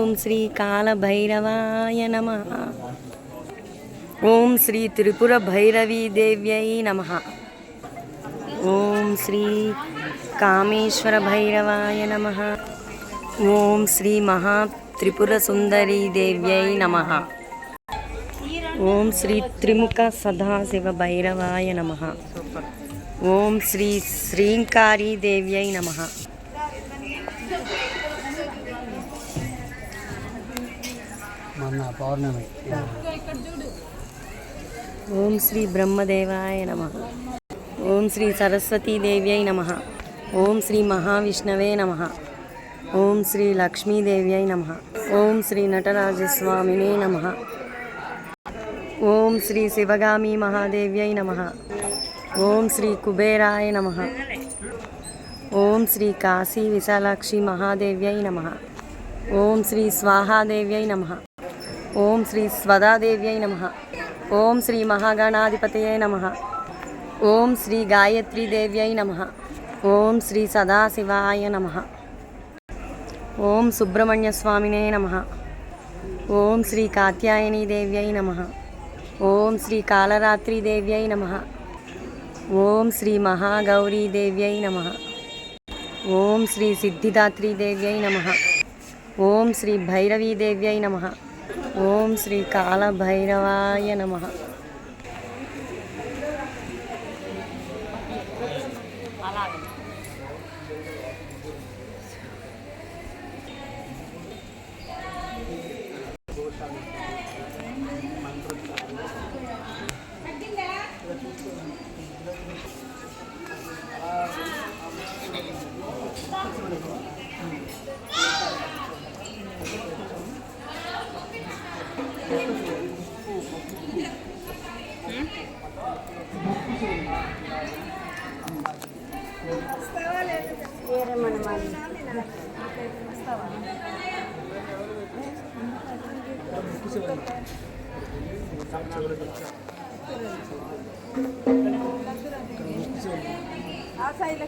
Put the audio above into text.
ఓం శ్రీ కాళభైరవాయ నమః. ఓం శ్రీ త్రిపుర భైరవీ దేవ్యై నమః. ఓం శ్రీ కామేశ్వర భైరవాయ నమః. ఓం శ్రీ మహా త్రిపుర సుందరీ దేవ్యై నమః. ఓం శ్రీ త్రిముఖ సదాశివ భైరవాయ నమః. ఓం శ్రీ శ్రీంకారీ దేవ్యై నమః. పౌర్ణమి. ఓం శ్రీ బ్రహ్మదేవాయ నమః. ఓం శ్రీ సరస్వతీ దేవ్యై నమః. ఓం శ్రీ మహావిష్ణవే నమః. ఓం శ్రీ లక్ష్మీదేవ్యై నమః. ఓం శ్రీ నటరాజస్వామినే నమః. ఓం శ్రీ శివగామి మహాదేవ్యై నమః. ఓం శ్రీ కుబేరాయ నమః. ఓం శ్రీ కాశీ విశాలాక్షి మహాదేవ్యై నమః. ఓం శ్రీ స్వాహాదేవ్యై నమః. ఓం శ్రీ స్వదాదేవ్యై నమః. ఓం శ్రీ మహాగణాధిపతయే నమః. ఓం శ్రీ గాయత్రీ దేవ్యై నమః. ఓం శ్రీ సదాశివాయ నమః. ఓం సుబ్రహ్మణ్య స్వామినే నమః. ఓం శ్రీ కాత్యాయనీ దేవ్యై నమః. ఓం శ్రీ కాళరాత్రి దేవ్యై నమః. ఓం శ్రీ మహాగౌరీ దేవ్యై నమః. ఓం శ్రీ సిద్ధిదాత్రీ దేవ్యై నమః. ఓం శ్రీ భైరవీ దేవ్యై నమః. ఓం శ్రీ కాళభైరవాయ నమః. ఆ సైడ్లో